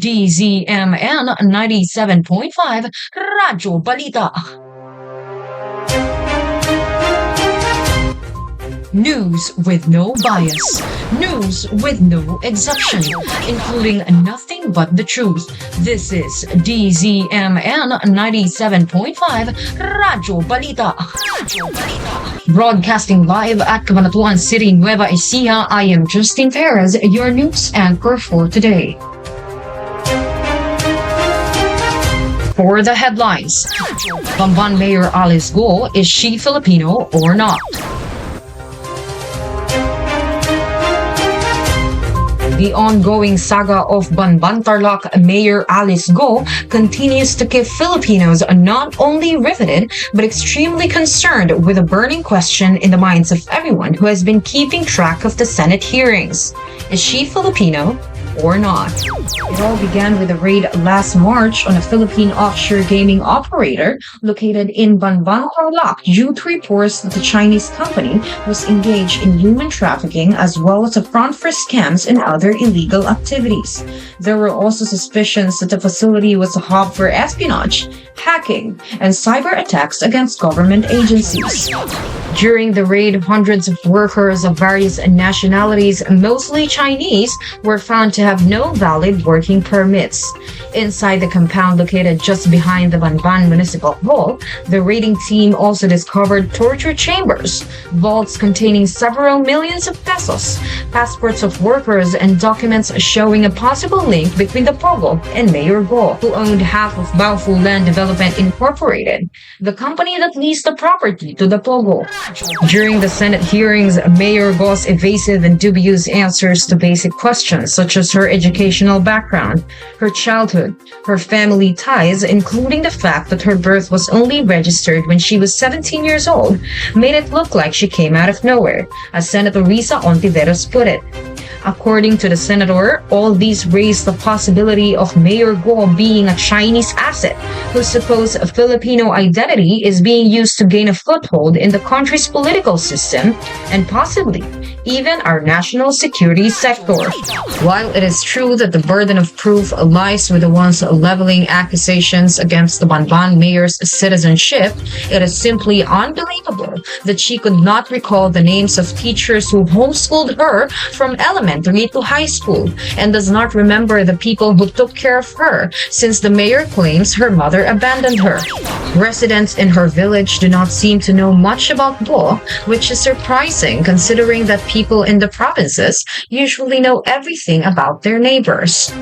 DZMN 97.5 Radyo Balita. News with no bias. News with no exception, including nothing but the truth. This is DZMN 97.5 Radyo Balita. Broadcasting live at Cabanatuan City, Nueva Ecija, I am Justine Perez, your news anchor for today. For the headlines, Bamban Mayor Alice Go, is she Filipino or not? The ongoing saga of Banban Tarlac Mayor Alice Go continues to keep Filipinos not only riveted but extremely concerned with a burning question in the minds of everyone who has been keeping track of the Senate hearings. Is she Filipino or not? It all began with a raid last March on a Philippine offshore gaming operator located in Banban Tarlac due to reports that the Chinese company was engaged in human trafficking as well as a front for scams and other illegal activities. There were also suspicions that the facility was a hub for espionage, hacking, and cyber attacks against government agencies. During the raid, hundreds of workers of various nationalities, mostly Chinese, were found to have no valid working permits. Inside the compound located just behind the Banban Municipal Hall, the raiding team also discovered torture chambers, vaults containing several millions of pesos, passports of workers, and documents showing a possible link between the Pogo and Mayor Go, who owned half of Baofu Land Development Incorporated, the company that leased the property to the Pogo. During the Senate hearings, Mayor Go's evasive and dubious answers to basic questions such as her educational background, her childhood, her family ties, including the fact that her birth was only registered when she was 17 years old, made it look like she came out of nowhere, as Senator Risa Ontiveros put it. According to the senator, all these raise the possibility of Mayor Go being a Chinese asset whose supposed Filipino identity is being used to gain a foothold in the country's political system and possibly even our national security sector. While it is true that the burden of proof lies with the ones leveling accusations against the Banban mayor's citizenship, it is simply unbelievable that she could not recall the names of teachers who homeschooled her from elementary to high school and does not remember the people who took care of her since the mayor claims her mother abandoned her. Residents in her village do not seem to know much about Go, which is surprising considering that people in the provinces usually know everything about their neighbors.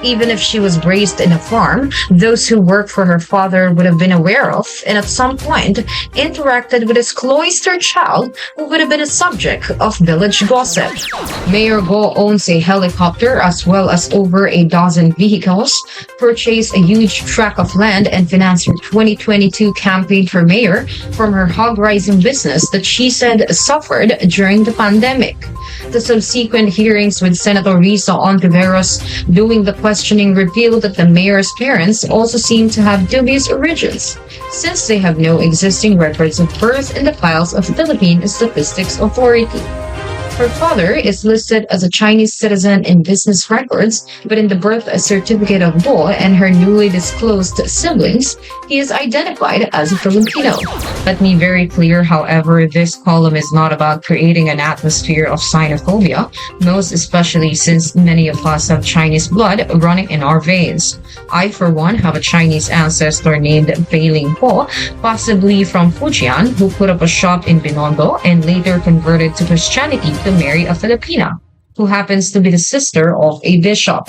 Even if she was raised in a farm, those who worked for her father would have been aware of and at some point interacted with his cloistered child who would have been a subject of village gossip. Mayor Go owns a helicopter as well as over a dozen vehicles, purchased a huge tract of land, and financed her 2022 campaign for mayor from her hog-raising business that she said suffered during the pandemic. The subsequent hearings with Senator Risa Ontiveros doing the questioning revealed that the mayor's parents also seem to have dubious origins, since they have no existing records of birth in the files of Philippine Statistics Authority. Her father is listed as a Chinese citizen in business records, but in the birth certificate of Go and her newly disclosed siblings, he is identified as a Filipino. Let me very clear, however, this column is not about creating an atmosphere of xenophobia, most especially since many of us have Chinese blood running in our veins. I, for one, have a Chinese ancestor named Beiling Po, possibly from Fujian, who put up a shop in Binondo and later converted to Christianity to marry a Filipina, who happens to be the sister of a bishop.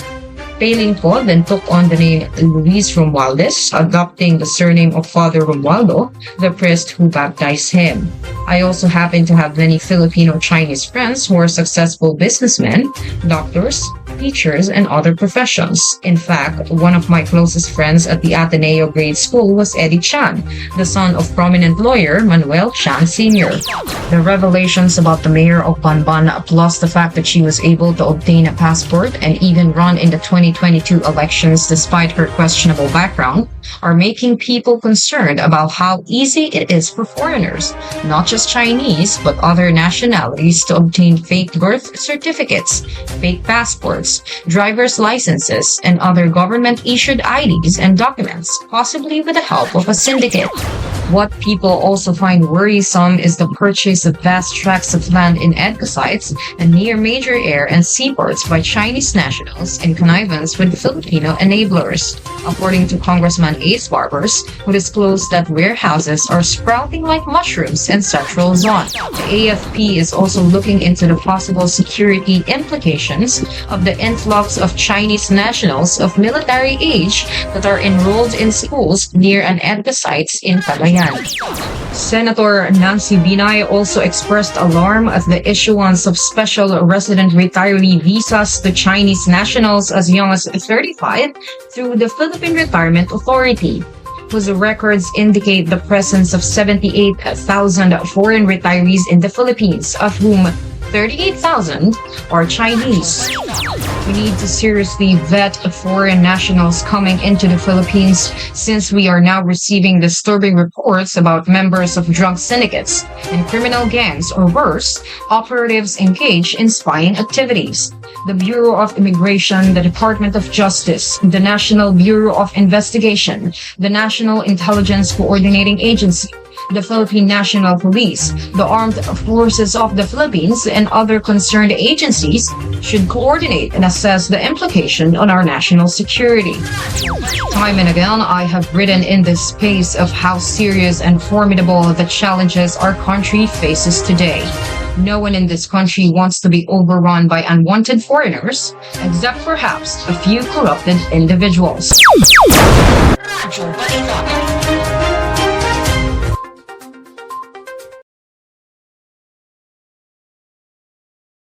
Beiling Po then took on the name Luis Romualdez, adopting the surname of Father Romualdo, the priest who baptized him. I also happen to have many Filipino-Chinese friends who are successful businessmen, doctors, teachers, and other professions. In fact, one of my closest friends at the Ateneo grade school was Eddie Chan, the son of prominent lawyer Manuel Chan Sr. The revelations about the mayor of Banban, plus the fact that she was able to obtain a passport and even run in the 2022 elections despite her questionable background, are making people concerned about how easy it is for foreigners, not just Chinese, but other nationalities, to obtain fake birth certificates, fake passports, passports, driver's licenses, and other government-issued IDs and documents, possibly with the help of a syndicate. What people also find worrisome is the purchase of vast tracts of land in EDCA sites and near major air and seaports by Chinese nationals in connivance with Filipino enablers. According to Congressman Ace Barbers, who disclosed that warehouses are sprouting like mushrooms in Central Zone. The AFP is also looking into the possible security implications of the influx of Chinese nationals of military age that are enrolled in schools near an EDCA sites in Cagayan. Senator Nancy Binay also expressed alarm at the issuance of special resident retiree visas to Chinese nationals as young as 35 through the Philippine Retirement Authority, whose records indicate the presence of 78,000 foreign retirees in the Philippines, of whom 38,000 are Chinese. We need to seriously vet foreign nationals coming into the Philippines, since we are now receiving disturbing reports about members of drug syndicates and criminal gangs, or worse, operatives engaged in spying activities. The Bureau of Immigration, the Department of Justice, the National Bureau of Investigation, the National Intelligence Coordinating Agency, the Philippine National Police, the Armed Forces of the Philippines, and other concerned agencies should coordinate and assess the implication on our national security. Time and again, I have written in this space of how serious and formidable the challenges our country faces today. No one in this country wants to be overrun by unwanted foreigners, except perhaps a few corrupted individuals.